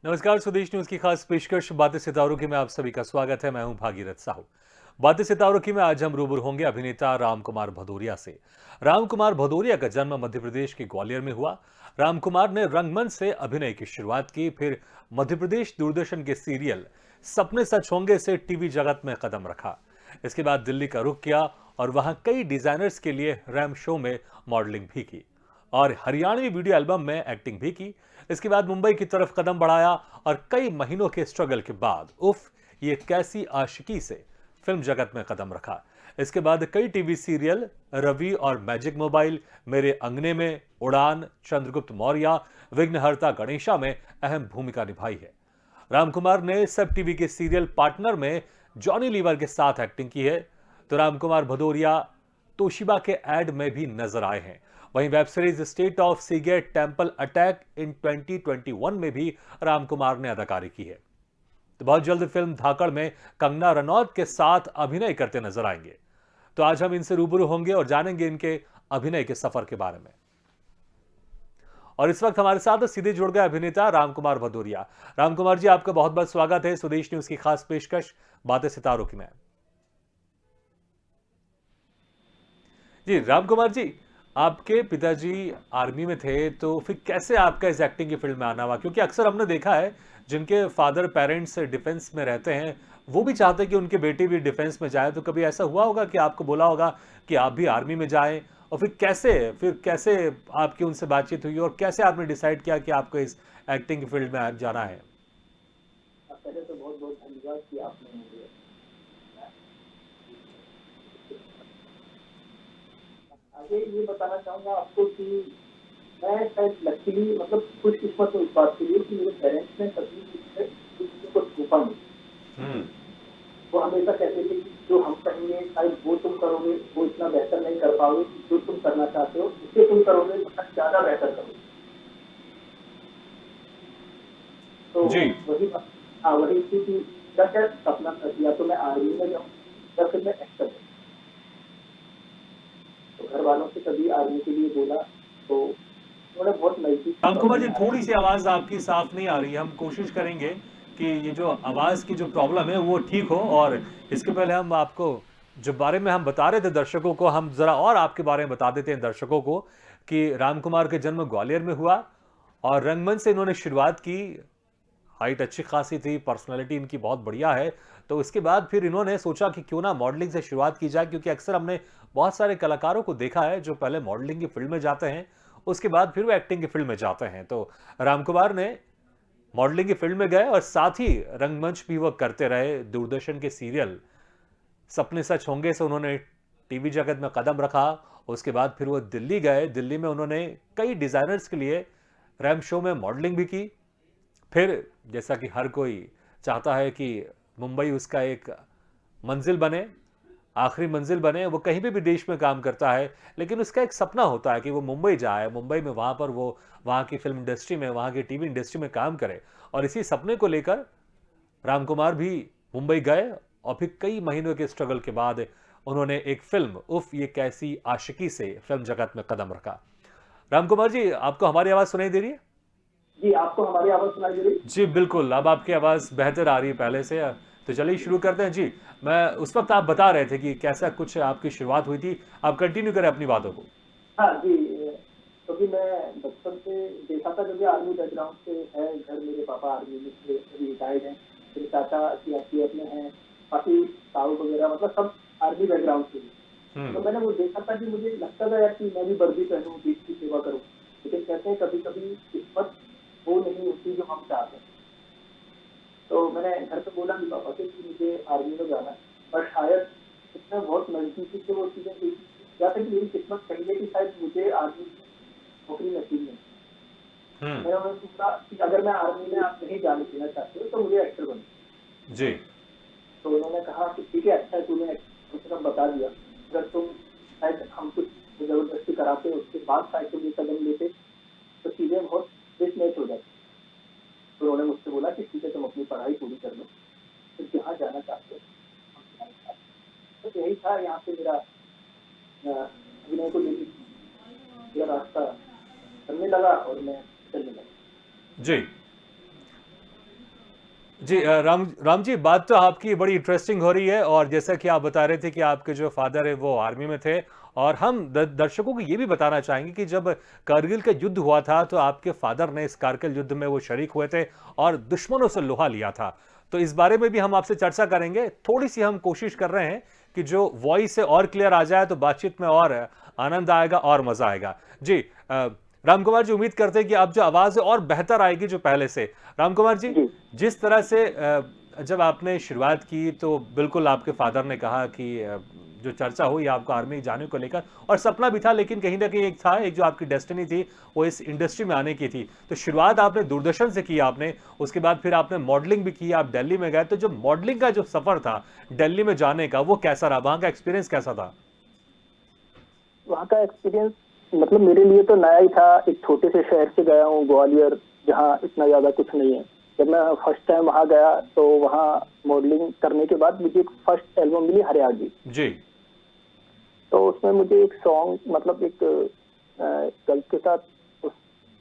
नमस्कार, स्वदेश न्यूज की खास पेशकश बातें सितारों की में आप सभी का स्वागत है। मैं हूं भागीरथ साहू। बातें सितारों की में आज हम रूबरू होंगे अभिनेता रामकुमार भदौरिया से। रामकुमार भदौरिया का जन्म मध्य प्रदेश के ग्वालियर में हुआ। रामकुमार ने रंगमंच से अभिनय की शुरुआत की, फिर मध्य प्रदेश दूरदर्शन के सीरियल सपने सच होंगे से टीवी जगत में कदम रखा। इसके बाद दिल्ली का रुख किया और वहां कई डिजाइनर्स के लिए रैम शो में मॉडलिंग भी की और हरियाणवी वीडियो एल्बम में एक्टिंग भी की। इसके बाद मुंबई की तरफ कदम बढ़ाया और कई महीनों के स्ट्रगल के बाद उफ ये कैसी आशिकी से फिल्म जगत में कदम रखा। इसके बाद कई टीवी सीरियल रवि और मैजिक मोबाइल, मेरे अंगने में, उड़ान, चंद्रगुप्त मौर्य, विघ्नहर्ता गणेशा में अहम भूमिका निभाई है। रामकुमार ने सब टीवी के सीरियल पार्टनर में जॉनी लीवर के साथ एक्टिंग की है। तो रामकुमार भदौरिया तोशिबा के एड में भी नजर आए हैं। वहीं web series state of Seagate temple attack in 2021 में भी रामकुमार ने अदाकारी की है। तो बहुत जल्द फिल्म धाकड़ में कंगना रनौत के साथ अभिनय करते नजर आएंगे। तो आज हम इनसे रूबरू होंगे और जानेंगे इनके अभिनय के सफर के बारे में। और इस वक्त हमारे साथ सीधे जुड़ गए अभिनेता रामकुमार भदौरिया। रामकुमार जी, आपका बहुत बहुत स्वागत है स्वदेश न्यूज की खास पेशकश बातें सितारों की में। जी रामकुमार जी, आपके पिताजी आर्मी में थे, तो फिर कैसे आपका इस एक्टिंग की फील्ड में आना हुआ? क्योंकि अक्सर हमने देखा है जिनके फादर पेरेंट्स डिफेंस में रहते हैं, वो भी चाहते हैं कि उनकी बेटी भी डिफेंस में जाए। तो कभी ऐसा हुआ होगा कि आपको बोला होगा कि आप भी आर्मी में जाएं? और फिर कैसे आपकी उनसे बातचीत हुई और कैसे आपने डिसाइड किया कि आपको इस एक्टिंग की फील्ड में जाना है? पहले तो बहुत बहुत धन्यवाद कि आपने मुझे आगे ये बताना चाहूँगा आपको कि मैं शायद लकीली मतलब खुशकिस्मत हूँ इस बात के लिए कि मेरे पेरेंट्स ने कभी मुझसे किसी चीज़ को थोपा नहीं। हम्म। वो हमेशा कहते थे कि जो हम कहेंगे शायद वो तुम करोगे, वो इतना बेहतर नहीं कर पाओगे, जो तुम करना चाहते हो उसे तुम करोगे तो शायद ज़्यादा बेहतर करोगे। तो जी। वही बात, हाँ वही थी कि क्या क्या सपना था या तो मैं आर्मी में जाऊँ या फिर मैं एक्टर बनूँ। तो घर वालों से कभी आर्मी के लिए बोला तो उन्होंने बहुत नज़दीक से रामकुमार जी, पढ़ाई थोड़ी सी आर्मी। आवाज आपकी साफ नहीं आ रही है। हम कोशिश करेंगे कि ये जो आवाज की जो प्रॉब्लम है वो ठीक हो। और इसके पहले हम आपको जो बारे में हम बता रहे थे दर्शकों को, हम जरा और आपके बारे में बता देते हैं दर्शकों को कि रामकुमार का जन्म ग्वालियर में हुआ और रंगमंच से इन्होंने शुरुआत की। हाइट अच्छी खासी थी, पर्सनालिटी इनकी बहुत बढ़िया है। तो इसके बाद फिर इन्होंने सोचा कि क्यों ना मॉडलिंग से शुरुआत की जाए, क्योंकि अक्सर हमने बहुत सारे कलाकारों को देखा है जो पहले मॉडलिंग की फील्ड में जाते हैं, उसके बाद फिर वो एक्टिंग की फील्ड में जाते हैं। तो रामकुमार ने मॉडलिंग की फील्ड में गए और साथ ही रंगमंच भी वो करते रहे। दूरदर्शन के सीरियल सपने सच होंगे से उन्होंने टीवी जगत में कदम रखा। उसके बाद फिर वो दिल्ली गए। दिल्ली में उन्होंने कई डिजाइनर्स के लिए रैम शो में मॉडलिंग भी की। फिर जैसा कि हर कोई चाहता है कि मुंबई उसका एक मंजिल बने, आखिरी मंजिल बने, वो कहीं भी देश में काम करता है, लेकिन उसका एक सपना होता है कि वो मुंबई जाए, मुंबई में वहां पर वो वहां की फिल्म इंडस्ट्री में, वहां की टीवी इंडस्ट्री में काम करे। और इसी सपने को लेकर रामकुमार भी मुंबई गए और फिर कई महीनों के स्ट्रगल के बाद उन्होंने एक फिल्म उफ ये कैसी आशिकी से फिल्म जगत में कदम रखा। रामकुमार जी, आपको हमारी आवाज सुनाई दे रही है? जी, आपको हमारी आवाज़ सुनाई दे रही है? जी बिल्कुल, अब आपकी आवाज़ बेहतर आ रही है पहले से। तो चलिए शुरू करते हैं जी। मैं उस वक़्त आप बता रहे थे कि कैसा कुछ आपकी शुरुआत हुई थी। आप कंटिन्यू करें अपनी बातों को। हाँ जी, क्योंकि मैं बचपन से देखा था क्योंकि आर्मी बैकग्राउंड से है घर, मेरे पापा आर्मी में थे, अभी रिटायर्ड हैं। मेरे चाचा सीआरपीएफ में हैं, बाकी ताऊ वगैरह मतलब सब आर्मी बैकग्राउंड से हैं। तो हुँ। मैंने वो देखा था कि मुझे लगता था यार कि मैं भी वर्दी पहनूँ, देश की सेवा करूँ। लेकिन कहते हैं कभी-कभी किस्मत वो नहीं होती जो हम चाहते हैं। तो मैंने घर पे बोला भी पापा से कि मुझे आर्मी में जाना है, पर शायद इसमें बहुत नज़दीकी से वो चीज़ें हुई या फिर मेरी किस्मत सही है कि शायद मुझे आर्मी में नौकरी नसीब नहीं। हुँ। मैंने उन्हें पूछा कि अगर मैं आर्मी में आप नहीं जाने देना चाहते हो तो मुझे एक्टर बनना है। जी। तो उन्होंने कहा कि ठीक है, अच्छा है तूने कम से कम बता दिया। अगर तुम शायद हम कुछ ज़बरदस्ती कराते उसके बाद शायद तुम ये कदम लेते तो चीज़ें बहुत मिसमैच हो जाती। तो उन्होंने मुझसे बोला कि ठीक है तुम अपनी पढ़ाई पूरी कर लो, फिर जहाँ जाना चाहते हो वहाँ जाना चाहते हो। तो यही था यहाँ से मेरा अभिनय को लेके मेरा रास्ता चलने लगा और मैं चलने लगा। जी। जी राम जी, बात तो आपकी बड़ी इंटरेस्टिंग हो रही है और जैसा कि आप बता रहे थे कि आपके जो फादर है वो आर्मी में थे और हम दर्शकों को ये भी बताना चाहेंगे कि जब कारगिल का युद्ध हुआ था तो आपके फादर ने इस कारगिल युद्ध में वो शरीक हुए थे और दुश्मनों से लोहा लिया था। तो इस बारे में भी हम आपसे चर्चा करेंगे। थोड़ी सी हम कोशिश कर रहे हैं कि जो वॉइस है और क्लियर आ जाए तो बातचीत में और आनंद आएगा और मजा आएगा। जी राम कुमार जी, उम्मीद करते हैं कि अब जो आवाज है और बेहतर आएगी जो पहले से। राम कुमार जी, जी। जिस तरह से जब आपने शुरुआत की तो बिल्कुल आपके फादर ने कहा कि जो चर्चा हुई आपको आर्मी जाने को लेकर और सपना भी था, लेकिन कहीं ना कहीं एक था, एक जो आपकी डेस्टिनी थी वो इस इंडस्ट्री में आने की थी। तो शुरुआत आपने दूरदर्शन से की आपने, उसके बाद फिर आपने मॉडलिंग भी की, आप दिल्ली में गए। तो जो मॉडलिंग का जो सफर था दिल्ली में जाने का, वो कैसा रहा, वहां का एक्सपीरियंस कैसा था? वहाँ का एक्सपीरियंस मतलब मेरे लिए तो नया ही था। एक छोटे से शहर से गया हूँ, ग्वालियर, जहाँ इतना ज्यादा कुछ नहीं है। जब मैं फर्स्ट टाइम वहाँ गया तो वहाँ मॉडलिंग करने के बाद मुझे एक फर्स्ट एल्बम मिली हरियाणवी। जी। तो उसमें मुझे एक सॉन्ग मतलब एक गर्ल के साथ उस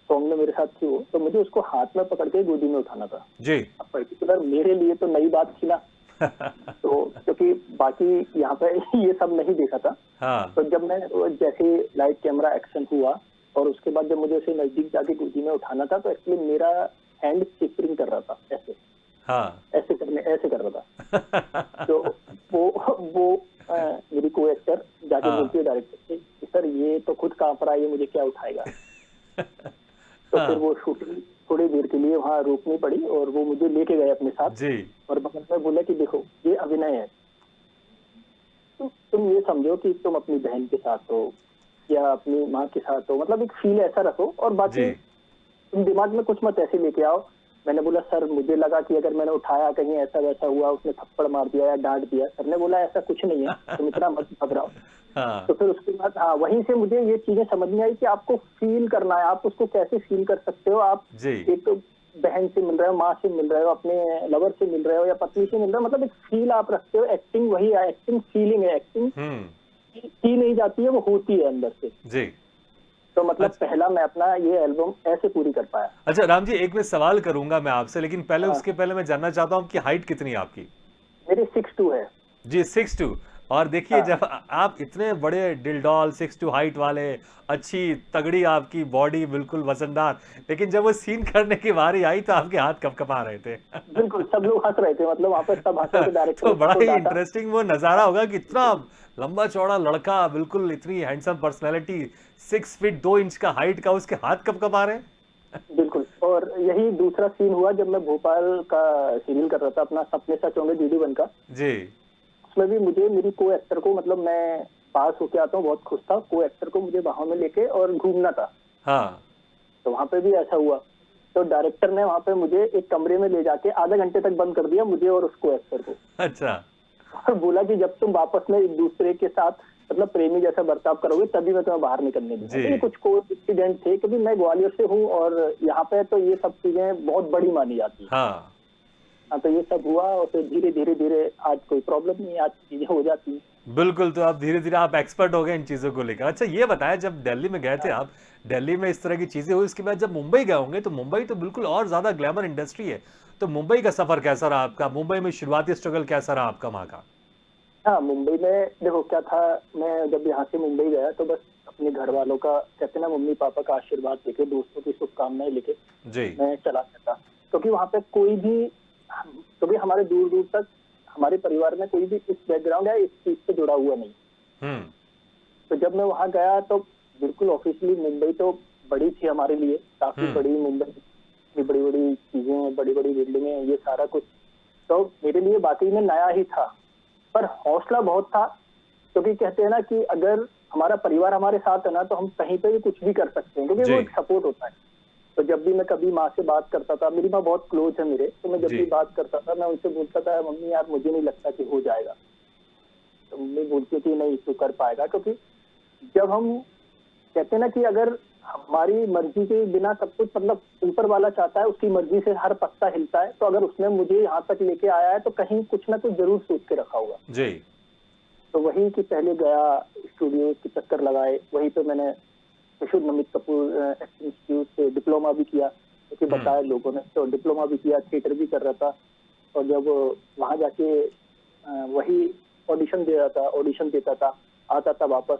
सॉन्ग में मेरे साथ थी वो, तो मुझे उसको हाथ में पकड़ के गोदी में उठाना था। जी। अब पर्टिकुलर मेरे लिए तो नई बात थी ना, तो क्योंकि बाकी यहाँ पे ये सब नहीं देखा था। हाँ। तो जब मैं जैसे लाइट कैमरा एक्शन हुआ और उसके बाद जब मुझे उसे नजदीक जाके गोदी में उठाना था, तो एक्चुअली मेरा हैंड चिपरिंग कर रहा था, ऐसे हाँ। ऐसे कर रहा था। तो वो मेरी को एक्टर जाके हाँ। बोलती है डायरेक्टर से कि सर ये तो खुद कांप रहा है, ये मुझे क्या उठाएगा। तो फिर हाँ। वो शूटिंग थोड़ी देर के लिए वहाँ रोकनी पड़ी और वो मुझे लेके गए अपने साथ जी। और बगल में बोला कि देखो ये अभिनय है, तुम ये समझो कि तुम अपनी बहन के साथ हो या अपनी माँ के साथ हो, मतलब एक फील ऐसा रखो और बाकी जी। तुम दिमाग में कुछ मत ऐसे लेके आओ। मैंने बोला सर मुझे लगा कि अगर मैंने उठाया कहीं ऐसा वैसा हुआ, उसने थप्पड़ मार दिया या डांट दिया। सर ने बोला ऐसा कुछ नहीं है, तुम इतना मत घबराओ। हाँ। तो फिर उसके बाद हाँ, वहीं से मुझे ये चीजें समझ में आई कि आपको फील करना है, आप उसको कैसे फील कर सकते हो। आप जी। एक तो बहन से मिल रहे हो, माँ से मिल रहे हो, अपने लवर से मिल रहे हो या पत्नी से मिल रहे हो, मतलब एक फील आप रखते हो। एक्टिंग वही है, एक्टिंग फीलिंग है, एक्टिंग की नहीं जाती है, वो होती है अंदर से। जी। तो मतलब पहला मैं अपना ये एल्बम ऐसे पूरी कर पाया। अच्छा राम जी, एक मैं सवाल करूंगा मैं आपसे, लेकिन पहले हाँ, उसके पहले मैं जानना चाहता हूं आपकी हाइट कितनी है आपकी? मेरी 6'2" है। जी 6'2"। और देखिए हाँ, जब आप इतने बड़े डिलडॉल 6'2" हाइट वाले, अच्छी तगड़ी आपकी बॉडी, बिल्कुल वजनदार, लेकिन जब वो सीन करने की बारी आई तो आपके हाथ कपकपा रहे थे। बिल्कुल सब लोग हंस रहे थे, मतलब वहां पर सब हंस रहे थे। डायरेक्टर तो ने बड़ा सबको ही डांटा। इंटरेस्टिंग वो नजारा होगा कि इतना लंबा चौड़ा लड़का, बिल्कुल इतनी हैंडसम पर्सनैलिटी, 6 फीट 2 इंच का हाइट का, उसके हाथ कपकपा रहे हैं। बिल्कुल। और यही दूसरा सीन हुआ जब मैं भोपाल का सीरियल कर रहा था अपना सपने सच होंगे DD1 का। जी। उसमें भी मुझे मेरी को एक्टर को, मतलब मैं पास होके आता हूँ, बहुत खुश था, को एक्टर को मुझे वहां में लेके और घूमना था। हाँ। तो वहां पे भी ऐसा हुआ। तो डायरेक्टर ने वहां पे मुझे एक कमरे में ले जाके आधे घंटे तक बंद कर दिया, मुझे और उसको एक्टर को। अच्छा। और बोला कि जब तुम वापस में एक दूसरे के साथ मतलब प्रेमी जैसा बर्ताव करोगे तभी मैं तुम्हें बाहर निकलने दूंगा। जी। तो ये कुछ को इंसिडेंट थे, क्योंकि मैं ग्वालियर से हूँ और यहाँ पे तो ये सब चीजें बहुत बड़ी मानी जाती है। हाँ। हाँ, तो ये सब हुआ और फिर धीरे धीरे धीरे आज कोई प्रॉब्लम नहीं, आज चीजें हो जाती हैं। बिल्कुल, तो आप धीरे धीरे आप एक्सपर्ट हो गए इन चीजों को लेकर। अच्छा ये बताया, जब दिल्ली में गए थे हाँ, आप, दिल्ली में इस तरह की चीजें हुई, उसके बाद जब मुंबई गए होंगे, तो मुंबई तो बिल्कुल और ज्यादा ग्लैमर इंडस्ट्री है। तो मुंबई का सफर कैसा रहा आपका? मुंबई में शुरुआती स्ट्रगल कैसा रहा आपका वहां का? हाँ, मुंबई में देखो क्या था। मैं जब यहाँ से मुंबई गया तो बस अपने घर वालों का, कहते हैं ना, मम्मी पापा का आशीर्वाद लेके, दोस्तों की शुभकामनाएं लेके जी। मैं चला जाता। क्योंकि वहां पे कोई भी, क्योंकि हमारे दूर दूर तक हमारे परिवार में कोई भी इस बैकग्राउंड या इस चीज से जुड़ा हुआ नहीं। हम्म। तो जब मैं वहां गया तो बिल्कुल ऑफिशियली मुंबई तो बड़ी थी हमारे लिए, काफी बड़ी मुंबई की, बड़ी बड़ी चीजें, बड़ी बड़ी बिल्डिंगें, ये सारा कुछ तो मेरे लिए वाकई में नया ही था। पर हौसला बहुत था, क्योंकि कहते हैं ना कि अगर हमारा परिवार हमारे साथ है ना तो हम कहीं पे भी कुछ भी कर सकते हैं, क्योंकि जी। वो एक सपोर्ट होता है। तो जब भी मैं कभी माँ से बात करता था, मेरी माँ बहुत क्लोज है मेरे, तो मैं जब जी। भी बात करता था मैं उनसे बोलता था मम्मी यार मुझे नहीं लगता कि हो जाएगा। तो मम्मी बोलती थी नहीं तू कर पाएगा। क्योंकि जब हम कहते हैं ना कि अगर हमारी मर्जी के बिना सब कुछ, मतलब ऊपर वाला चाहता है, उसकी मर्जी से हर पत्ता हिलता है, तो अगर उसने मुझे यहाँ तक लेके आया है तो कहीं कुछ ना कुछ जरूर सोच के रखा होगा। जी। तो वही कि पहले गया, स्टूडियो के चक्कर लगाए, वहीं पे मैंने विशुद्ध नमित कपूर एक्टिंग इंस्टीट्यूट से डिप्लोमा भी किया, क्योंकि बताया लोगों ने, तो डिप्लोमा भी किया, थिएटर भी कर रहा था। और जब वहाँ जाके वही ऑडिशन देता था, आता था वापस।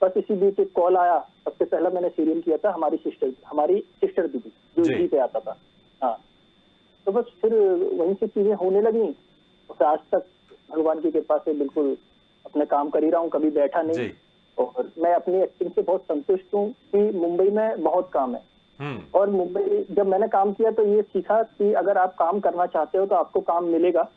बस इसी बीच एक कॉल आया, सबसे पहला मैंने सीरियल किया था हमारी सिस्टर दीदी, जो जी। जी पे आता था। हाँ, तो बस फिर वहीं से चीजें होने लगी। और फिर आज तक भगवान की कृपा से बिल्कुल अपने काम कर ही रहा हूँ, कभी बैठा नहीं। जी। और मैं अपनी एक्टिंग से बहुत संतुष्ट हूँ कि मुंबई में बहुत काम है। हम्म। और मुंबई जब मैंने काम किया तो ये सीखा कि अगर आप काम करना चाहते हो तो आपको काम मिलेगा।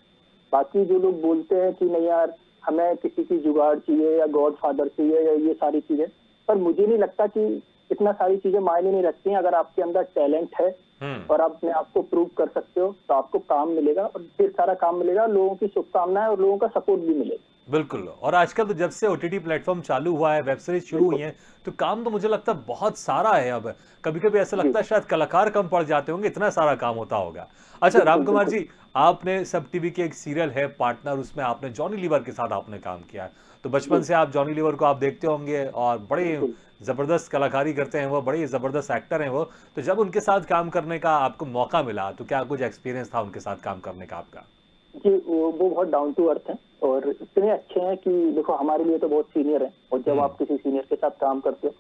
बाकी जो लोग बोलते हैं कि नहीं यार, हमें किसी की जुगाड़ चाहिए या गॉड फादर चाहिए या ये सारी चीजें, पर मुझे नहीं लगता कि इतना सारी चीजें मायने नहीं रखती हैं। अगर आपके अंदर टैलेंट है हम्म। और आप अपने आप को प्रूव कर सकते हो तो आपको काम मिलेगा, और ढेर सारा काम मिलेगा, लोगों की शुभकामनाएं और लोगों का सपोर्ट भी मिलेगा। बिल्कुल। और आजकल तो जब से ओटीटी प्लेटफॉर्म चालू हुआ है, वेब सीरीज शुरू हुई बिल्कुल। है, तो काम तो मुझे लगता है बहुत सारा है अब। कभी कभी ऐसा जी, लगता है शायद कलाकार कम पड़ जाते होंगे, इतना सारा काम होता होगा। अच्छा राम बिल्कुल कुमार बिल्कुल। जी, आपने सब टीवी के एक सीरियल है पार्टनर, उसमें आपने जॉनी लीवर के साथ आपने काम किया है। तो बचपन जी, से आप जॉनी लीवर को आप देखते होंगे और बड़े बिल्कुल। जबरदस्त कलाकारी करते हैं वो, बड़े जबरदस्त एक्टर हैं वो। तो जब उनके साथ काम करने का आपको मौका मिला, तो क्या कुछ एक्सपीरियंस था उनके साथ काम करने का आपका? जी, वो बहुत डाउन टू अर्थ हैं और इतने अच्छे हैं कि देखो हमारे लिए तो बहुत सीनियर हैं। और जब हम्म। आप किसी सीनियर के साथ काम करते हो,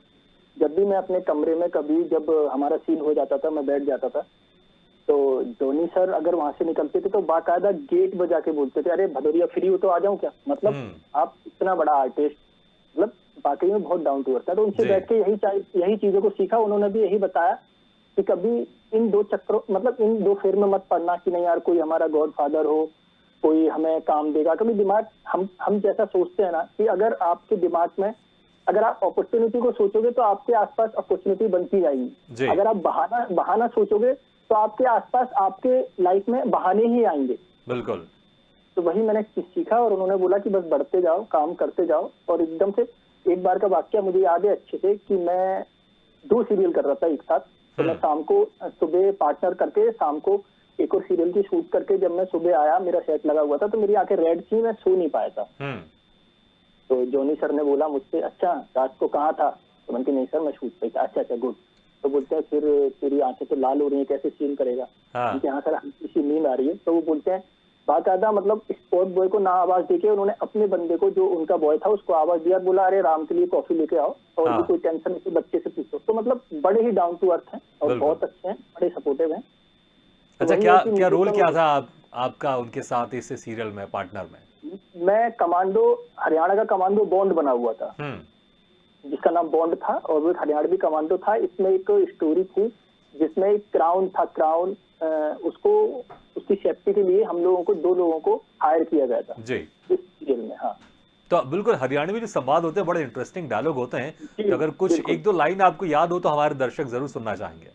जब भी मैं अपने कमरे में कभी जब हमारा सीन हो जाता था, मैं बैठ जाता था, तो धोनी सर अगर वहां से निकलते थे तो बाकायदा गेट बजा के बोलते थे, अरे भदौरिया फ्री हो तो आ जाऊं क्या? मतलब हम्म। आप इतना बड़ा आर्टिस्ट, मतलब वाकई में बहुत डाउन टू अर्थ है। तो उनसे जी। बैठ के यही चीजों को सीखा। उन्होंने भी यही बताया कि कभी इन दो चक्रों, मतलब इन दो फेर में मत पड़ना कि नहीं यार कोई हमारा गॉड फादर हो, कोई हमें काम देगा। कभी दिमाग हम जैसा सोचते हैं ना, कि अगर आपके दिमाग में, अगर आप अपॉर्चुनिटी को सोचोगे तो आपके आसपास अपॉर्चुनिटी बनती जाएगी। जी। अगर आप बहाना बहाना सोचोगे तो आपके आसपास आपके लाइफ में बहाने ही आएंगे। बिल्कुल। तो वही मैंने सीखा और उन्होंने बोला कि बस बढ़ते जाओ, काम करते जाओ। और एकदम से एक बार का वाक्य मुझे याद है अच्छे से कि मैं 2 सीरियल कर रहा था एक साथ। तो मैं शाम को सुबह पार्टनर करके शाम को एक और सीरियल की शूट करके जब मैं सुबह आया, मेरा सेट लगा हुआ था, तो मेरी आंखें रेड थी, मैं सो नहीं पाया था। हम्म। तो जॉनी सर ने बोला मुझसे, अच्छा रात को कहाँ था? तो मैंने कहा नहीं सर, मैं शूट पे था। अच्छा अच्छा गुड। तो बोलते हैं फिर तेरी आंखें तो लाल हो रही है, कैसे सीन करेगा? हाँ। उनके यहाँ सर हल्की सी नींद आ रही है। तो वो बोलते हैं बाकायदा, मतलब स्पॉट बॉय को ना आवाज देके उन्होंने अपने बंदे को, जो उनका बॉय था, उसको आवाज दिया, बोला अरे राम के लिए कॉफी लेके आओ, और भी हाँ। कोई टेंशन नहीं तो बच्चे से पूछो। तो मतलब बड़े ही डाउन टू अर्थ हैं और बिल्कुल। बहुत अच्छे हैं, बड़े सपोर्टिव हैं। तो अच्छा, वही क्या है कि क्या मुझे रोल क्या तो, था आपका उनके साथ इस सीरियल में, पार्टनर में? मैं कमांडो, हरियाणा का कमांडो बॉन्ड बना हुआ था, हम्म। जिसका नाम बॉन्ड था, और वो एक हरियाणवी कमांडो था। इसमें एक स्टोरी थी जिसमें एक क्राउन था, क्राउन उसको, उसकी सेफ्टी के लिए हम लोगों को 2 लोगों को हायर किया गया था जी। इस सीरियल में। हाँ तो बिल्कुल हरियाणवी जो संवाद होते हैं, बड़े इंटरेस्टिंग डायलॉग होते हैं। जी, तो अगर कुछ बिल्कुल एक दो लाइन आपको याद हो तो हमारे दर्शक जरूर सुनना चाहेंगे।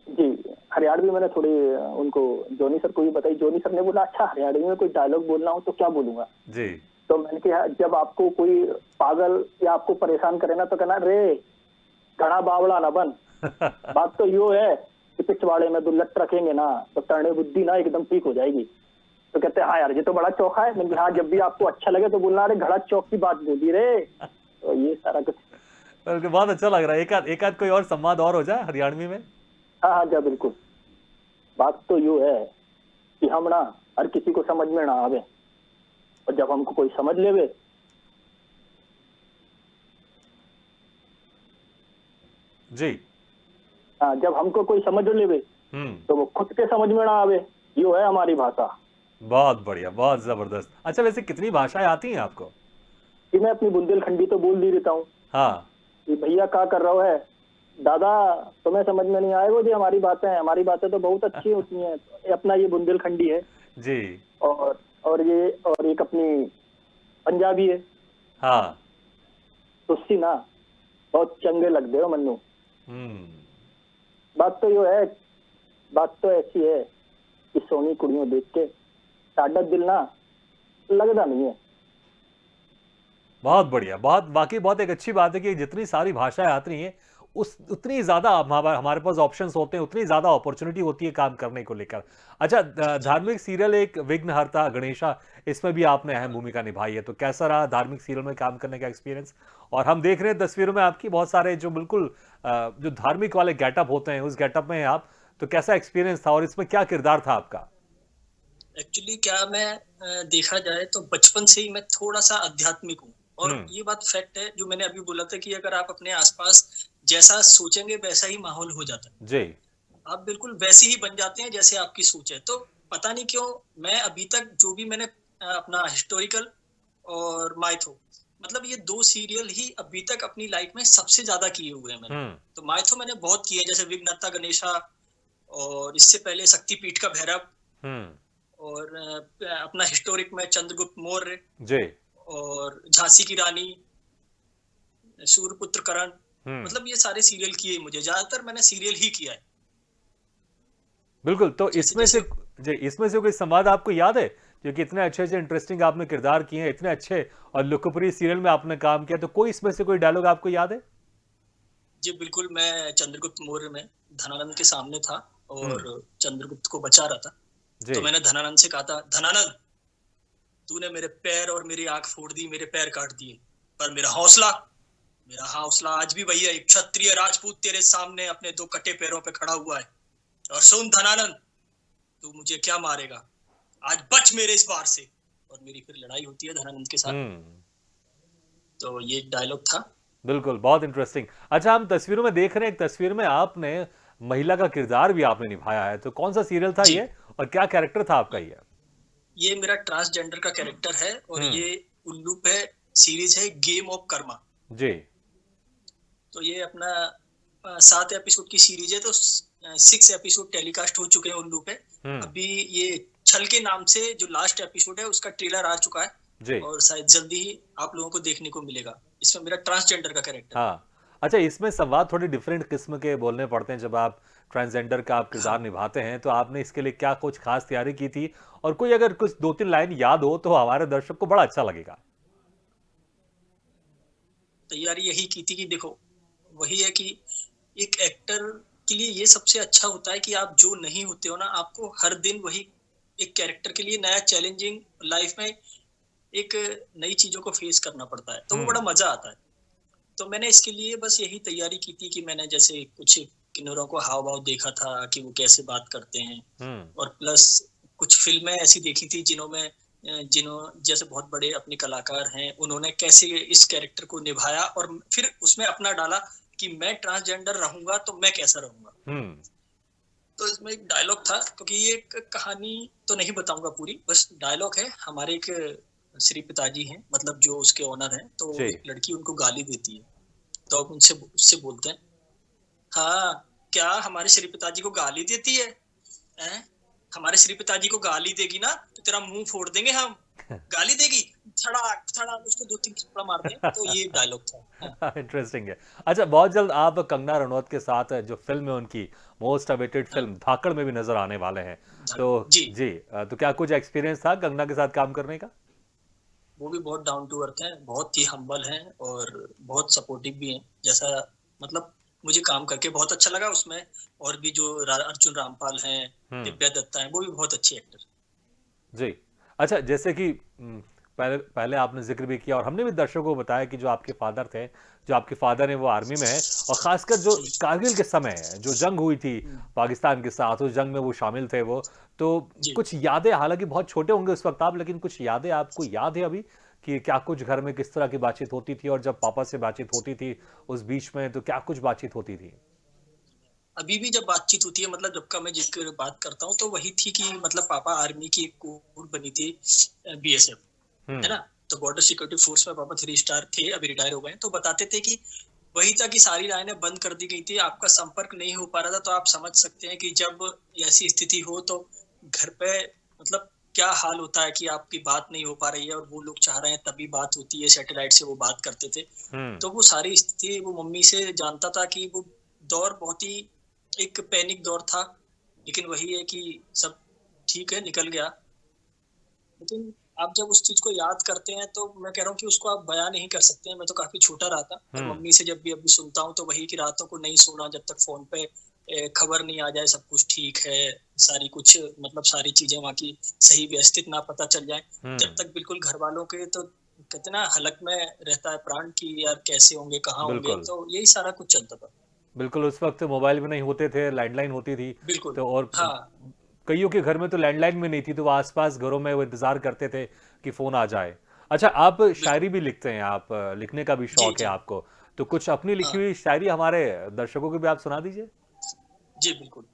जी। हरियाणवी मैंने थोड़ी उनको, जॉनी सर को भी बताई। जॉनी सर ने बोला अच्छा हरियाणवी में कोई डायलॉग बोलना हो तो क्या बोलूंगा? जी। तो मैंने कहा जब आपको कोई पागल या आपको परेशान करे ना, तो कहना रे घना बावड़ा ना बन। बात तो यो है कि पिछवाड़े में 2 लट रखेंगे ना तो टर्ने बुद्धि ना एकदम ठीक हो जाएगी। तो कहते हैं हाँ यार ये तो बड़ा चौका है। मैंने कहा हाँ, जब भी आपको अच्छा लगे तो बोलना अरे घड़ा चौक की बात बोली रे। तो ये सारा कुछ। बल्कि बहुत अच्छा लग रहा है। एक आध कोई और संवाद और हो जाए हरियाणवी में। हाँ हाँ, जा बिल्कुल। बात तो यो है कि हम ना हर किसी को समझ में ना आवे, और जब हमको कोई समझ लेवे जी। जब हमको कोई समझ लेवे हम्म। तो वो खुद के समझ में ना आवे। यो है हमारी भाषा। बहुत बढ़िया, बहुत जबरदस्त। अच्छा वैसे कितनी भाषाएं आती हैं आपको? कि मैं अपनी बुंदेलखंडी तो बोल ही देता हूँ हाँ। कि भैया क्या कर रहा है दादा, तुम्हें समझ में नहीं आएगा जी हमारी बातें तो बहुत अच्छी होती हैं। अपना ये बुंदेलखंडी है। जी। और एक अपनी पंजाबी है। हाँ। तो उससी ना बहुत चंगे लग दे हो मन्नू। हम्म। बात तो यो है, बात तो ऐसी है कि सोनी कुड़ियों देख के साडा दिल ना लगता नहीं है। बहुत बढ़िया, बहुत वाकई बहुत एक अच्छी बात है कि जितनी सारी भाषाएं आती रही हैं, उस उतनी ज्यादा हमारे पास ऑप्शंस होते हैं, उतनी ज्यादा अपॉर्चुनिटी होती है काम करने को लेकर। अच्छा, धार्मिक सीरियल एक विघ्नहर्ता गणेशा, इसमें भी आपने अहम भूमिका निभाई है। तो कैसा रहा धार्मिक सीरियल में काम करने का एक्सपीरियंस? और हम देख रहे हैं तस्वीरों में आपकी बहुत सारे जो बिल्कुल जो धार्मिक वाले गेटअप होते हैं, उस गेटअप में हैं आप। तो कैसा एक्सपीरियंस था और इसमें क्या किरदार था आपका? एक्चुअली क्या मैं देखा जाए तो बचपन से ही मैं थोड़ा-सा आध्यात्मिक हूँ और हम्म। ये बात फैक्ट है जो मैंने अभी बोला था कि अगर आप अपने आस-पास जैसा सोचेंगे वैसा ही माहौल हो जाता है। जी। आप बिल्कुल वैसे ही बन जाते हैं जैसे आपकी सोच है। तो पता नहीं क्यों मैं अभी तक जो भी मैंने अपना हिस्टोरिकल और माइथो मतलब ये 2 सीरियल ही अभी तक अपनी लाइफ में सबसे ज़्यादा किए हुए हैं मैंने। हम्म। तो माइथो मैंने बहुत किए हैं जैसे विघ्नहर्ता गणेशा और इससे पहले शक्तिपीठ का भैरव हम्म। और अपना हिस्टोरिक में चंद्रगुप्त मौर्य जी। और झांसी की रानी, सूर्यपुत्र करण हम्म। मतलब ये सारे सीरियल किए मुझे ज़्यादातर मैंने सीरियल ही किया है। बिल्कुल, तो इसमें से जैसे-जैसे जी, इसमें से कोई संवाद आपको याद है? क्योंकि इतने अच्छे-अच्छे इंटरेस्टिंग आपने किरदार किए हैं, इतने अच्छे और लोकप्रिय सीरियल में आपने काम किया, तो कोई इसमें से कोई डायलॉग आपको याद है? जी बिल्कुल, मैं चंद्रगुप्त मौर्य में धनानंद के सामने था और हुँ, चंद्रगुप्त को बचा रहा था। जी। तो मैंने धनानंद से कहा था, "धनानंद, तूने मेरे पैर और मेरी आँख फोड़ दी, मेरे पैर काट दिए, पर मेरा हौसला आज भी वही है, एक क्षत्रिय राजपूत तेरे सामने अपने 2 कटे पैरों पे खड़ा हुआ है। और सुन धनानंद, तू मुझे क्या मारेगा? आज बच मेरे इस वार से।" और मेरी फिर लड़ाई होती है धनानंद के साथ। हुँ, तो ये डायलॉग था। बिल्कुल, बहुत इंटरेस्टिंग। अच्छा, हम तस्वीरों में देख रहे हैं, एक तस्वीर में आपने महिला का किरदार भी आपने निभाया है, तो कौन-सा सीरियल था जी, ये और क्या कैरेक्टर था आपका ये? ये मेरा ट्रांसजेंडर का कैरेक्टर है और हुँ, ये उल्लू पे सीरीज है गेम ऑफ कर्मा। जी। तो ये अपना 7 एपिसोड की सीरीज है तो 6 एपिसोड टेलीकास्ट हो चुके हैं उल्लू पे। हुँ, अभी ये छल के नाम से जो लास्ट एपिसोड है उसका ट्रेलर आ चुका है जी। और शायद जल्दी ही आप लोगों को देखने को मिलेगा। इसमें मेरा ट्रांसजेंडर का कैरेक्टर है। हाँ। अच्छा, इसमें संवाद थोड़े डिफरेंट किस्म के बोलने पड़ते हैं जब आप ट्रांसजेंडर का आप किरदार हाँ, निभाते हैं, तो आपने इसके लिए क्या कुछ खास तैयारी की थी? और कोई अगर कुछ 2-3 लाइन याद हो तो हमारे दर्शक को बड़ा अच्छा लगेगा। तैयारी यही की थी कि देखो, वही है कि एक एक्टर के लिए ये सबसे अच्छा होता है कि आप जो नहीं होते हो ना, आपको हर दिन वही एक कैरेक्टर के लिए नया चैलेंजिंग लाइफ में एक नई चीज़ों को फेस करना पड़ता है, तो वो बड़ा हुँ, मज़ा आता है। तो मैंने इसके लिए बस यही तैयारी की थी कि मैंने जैसे कुछ किन्नरों को हाव-भाव देखा था कि वो कैसे बात करते हैं हुँ, और प्लस कुछ फ़िल्में ऐसी देखी थी जैसे बहुत बड़े अपने कलाकार हैं, उन्होंने कैसे इस कैरेक्टर को निभाया और फिर उसमें अपना डाला कि मैं ट्रांसजेंडर रहूँगा तो मैं कैसा रहूँगा। हुँ। तो इसमें एक डायलॉग था क्योंकि ये एक कहानी तो नहीं बताऊँगा पूरी, बस डायलॉग है। हमारे एक श्री पिताजी हैं, मतलब जो उसके ओनर हैं, तो जी। एक लड़की उनको गाली देती है। तो अब उनसे उससे बोलते हैं, "हाँ, क्या हमारे श्री पिताजी को गाली देती है? हैं? हमारे श्री पिताजी को गाली देगी ना, तो तेरा मुँह फोड़ देंगे हम। गाली देगी? धड़ाक, धड़ाक उसको 2-3 थप्पड़ मारते हैं।" तो ये डायलॉग था। हाँ, इंटरेस्टिंग है। अच्छा, बहुत जल्द आप कंगना रनौत के साथ जो फ़िल्म है उनकी मोस्ट अवेटेड हाँ, फ़िल्म धाकड़ में भी नज़र आने वाले हैं। तो जी। जी, तो क्या कुछ एक्सपीरियंस था कंगना के साथ काम करने का? वो भी बहुत डाउन टू अर्थ हैं, बहुत ही हम्बल हैं और बहुत सपोर्टिव भी हैं। जैसा मतलब मुझे काम करके बहुत अच्छा लगा उसमें और भी जो अर्जुन रामपाल हैं, हुँ। दिव्या दत्ता हैं, वो भी बहुत अच्छे एक्टर हैं। जी। अच्छा, जैसे कि पहले पहले आपने ज़िक्र भी किया और हमने भी दर्शकों को बताया कि जो आपके फ़ादर थे, जो आपके फ़ादर हैं वो आर्मी में हैं और ख़ासकर जो जी। कारगिल के समय है, जो जंग हुई थी हुँ, पाकिस्तान के साथ, उस जंग में वो शामिल थे वो। तो जी। कुछ यादें, हालाँकि बहुत छोटे होंगे उस वक़्त आप, लेकिन कुछ यादें आपको याद है अभी कि क्या कुछ घर में किस तरह की बातचीत होती थी और जब पापा से बातचीत होती थी उस बीच में, तो क्या कुछ बातचीत होती थी? अभी भी जब बातचीत होती है मतलब जब का मैं ज़िक्र बात करता हूँ, तो वही थी कि मतलब पापा आर्मी की एक कोर बनी थी बीएसएफ, है हुँ, ना? तो बॉर्डर सिक्योरिटी फोर्स में पापा 3 स्टार थे, अभी रिटायर हो गए हैं। तो बताते थे कि वही था कि सारी लाइनें बंद कर दी गई थी, आपका संपर्क नहीं हो पा रहा था, तो आप समझ सकते हैं कि जब ऐसी स्थिति हो तो घर पे मतलब क्या हाल होता है कि आपकी बात नहीं हो पा रही है और वो लोग चाह रहे हैं तभी बात होती है, सैटेलाइट से वो बात करते थे। हुँ, तो वो सारी स्थिति वो मम्मी से जानता था कि वो दौर बहुत ही एक पैनिक दौर था, लेकिन वही है कि सब ठीक है, निकल गया। लेकिन आप जब उस चीज़ को याद करते हैं तो मैं कह रहा हूँ कि उसको आप बयाँ नहीं कर सकते हैं। मैं तो काफ़ी छोटा रहा था, पर हुँ, मम्मी से जब भी अभी सुनता हूँ तो वही कि रातों को नहीं सोना जब तक फ़ोन पे खबर नहीं आ जाए सब कुछ ठीक है, सारी कुछ मतलब सारी चीज़ें वहाँ की सही व्यवस्थित ना पता चल जाए। जब हुँ, तक बिल्कुल घरवालों के तो कहते हैं ना हलक में रहता है प्राण कि यार कैसे होंगे, कहाँ होंगे? बिल्कुल। तो यही सारा कुछ चलता था। बिल्कुल, उस वक़्त मोबाइल भी नहीं होते थे, लैंडलाइन होती थी, बिल्कुल, तो और हाँ, कईयों के घर में तो लैंडलाइन में नहीं थी, तो वो आसपास घरों में वो इंतजार करते थे कि फोन आ जाए। अच्छा, आप शायरी बिल्कुल। भी लिखते हैं, आप लिखने का भी जी, शौक है जी। आपको, तो कुछ अपनी लिखी हाँ। हुई शायरी हमारे दर्शकों को भी आप सुना दीजिए। जी, बिल्कुल।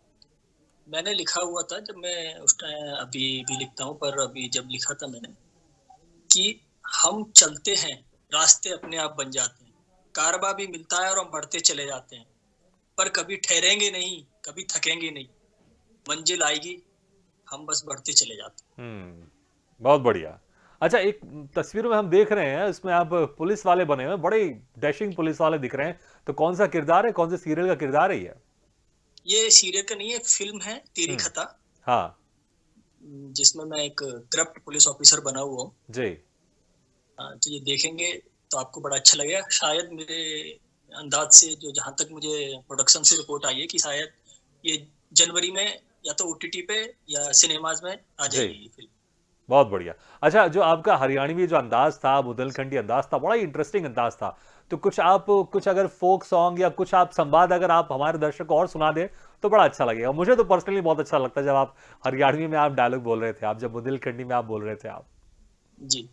मैंने लिखा हुआ था जब मैं उस टाइम अभी भी लिखता हूँ, पर अभी जब लिखा था मैंने कि हम चलते हैं, रास्ते अपने आप बन जाते हैं। कारवां भी मिलता है और हम बढ़ते चले जाते हैं। पर कभी ठहरेंगे नहीं, कभी थकेंगे नहीं। मंजिल आएगी, हम बस बढ़ते चले जाते हैं। बहुत बढ़िया। अच्छा, एक तस्वीरों में हम देख रहे हैं, इसमें आप पुलिस वाले बने हुए हैं, बड़े डैशिंग पुलिस वाले दिख रहे हैं, तो कौन सा किरदार है, कौन से सीरियल का किरदार है ये? ये सीरियल का नहीं है, फ़िल्म है तेरी हम्म। खता, हाँ। जिसमें मैं एक करप्ट पुलिस ऑफिसर बना हुआ हूँ। जी। तो ये देखेंगे तो आपको बड़ा अच्छा लगेगा। शायद मेरे अंदाज से, जो जहाँ तक मुझे प्रोडक्शन से रिपोर्ट आई है, कि शायद ये जनवरी में या तो ओटीटी पे या सिनेमाज में आ जी, जाएगी ये फिल्म। बहुत बढ़िया। अच्छा, जो आपका हरियाणवी जो अंदाज था, बुंदेलखंडी अंदाज था, बड़ा ही इंटरेस्टिंग अंदाज था। तो कुछ अगर फोक सॉन्ग या कुछ आप संवाद अगर आप हमारे दर्शक को और सुना दें, तो बड़ा अच्छा लगेगा। मुझे तो पर्सनली बहुत अच्छा लगता है जब आप हरियाणवी में आप डायलॉग बोल रहे थे, आप जब बुंदेलखंडी में आप बोल रहे थे आप। जी,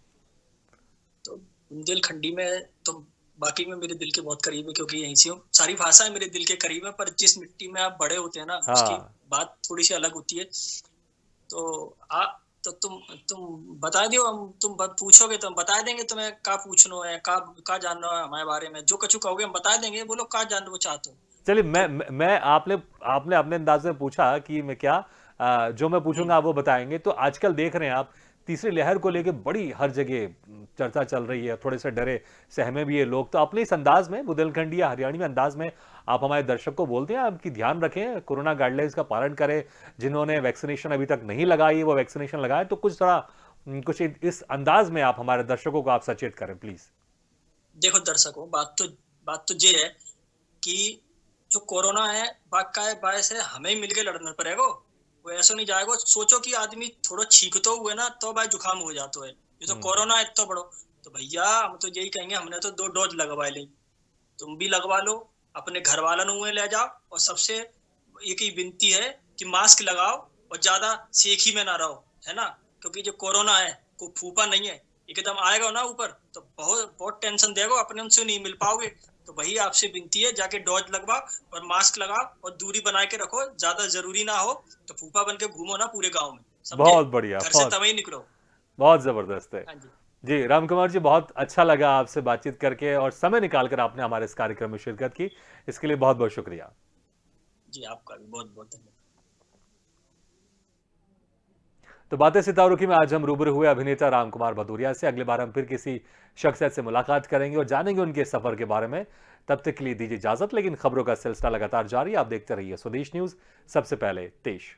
तो बुंदेलखंडी में तो बाकी में मेरे दिल के बहुत करीब है, क्योंकि यहीं से हूँ। सारी भाषाएं मेरे दिल के करीब है, पर जिस मिट्टी में आप बड़े होते हैं ना, उसकी हाँ। बात थोड़ी सी अलग होती है। तो आ तो तुम बता दियो, हम तुम पूछोगे तो हम बता देंगे तुम्हें। का पूछनो है, का जानना है हमारे बारे में, जो कछु कहोगे हम बता देंगे। बोलो का जानना चाहते हो। चलिए, तो मैं आपने आपने अपने अंदाज में पूछा कि मैं क्या जो मैं हम्म, पूछूंगा आप वो बताएंगे। तो आजकल देख रहे हैं आप, तीसरी लहर को लेके बड़ी हर जगह चर्चा चल रही है, थोड़े से डरे सहमे भी है लोग। तो अपने इस अंदाज में, बुंदेलखंडी या हरियाणवी अंदाज में, आप हमारे दर्शक को बोलते हैं आपकी ध्यान रखें, कोरोना गाइडलाइंस का पालन करें, जिन्होंने वैक्सीनेशन अभी तक नहीं लगाई वो वैक्सीनेशन लगाए। तो कुछ थोड़ा कुछ इस अंदाज में आप हमारे दर्शकों को आप सचेत करें प्लीज। देखो दर्शकों, बात तो ये है कि जो कोरोना है, बाका है बायस है, हमें ही मिलके लड़ना पड़ेगा। वो ऐसा नहीं जाएगा। सोचो कि आदमी थोड़ा छींकतो हुए ना तो भाई जुकाम हो जाता है। ये तो कोरोना है इतना बड़ो। तो भैया हम तो यही कहेंगे, हमने तो 2 डोज लगवा ली, तुम भी लगवा लो, अपने घर वालों में ले जाओ। और सबसे एक ही विनती है कि मास्क लगाओ और ज्यादा सेखी में ना रहो, है ना। क्योंकि जो कोरोना है कोई फूफा नहीं है, एकदम आएगा ना ऊपर तो बहुत बहुत टेंशन देगा, अपने उनसे नहीं मिल पाओगे। तो वही आपसे विनती है, जाके डोज लगवाओ और मास्क लगाओ और दूरी बना के रखो। ज्यादा जरूरी ना हो तो फूफा बन के घूमो ना पूरे गाँव में, समझे। बहुत बढ़िया, घर से बहुत तभी निकलो। बहुत जबरदस्त है। हाँ जी। जी, राम कुमार जी, बहुत अच्छा लगा आपसे बातचीत करके, और समय निकालकर आपने हमारे इस कार्यक्रम में शिरकत की, इसके लिए बहुत बहुत शुक्रिया। जी, आपका भी बहुत बहुत धन्यवाद। तो बातें सितारों की में आज हम रूबरू हुए अभिनेता राम कुमार भदौरिया से। अगली बार हम फिर किसी शख्सियत से मुलाकात करेंगे और जानेंगे उनके सफर के बारे में। तब तक के लिए दीजिए इजाजत, लेकिन खबरों का सिलसिला लगातार जारी। आप देखते रहिए स्वदेश न्यूज, सबसे पहले देश।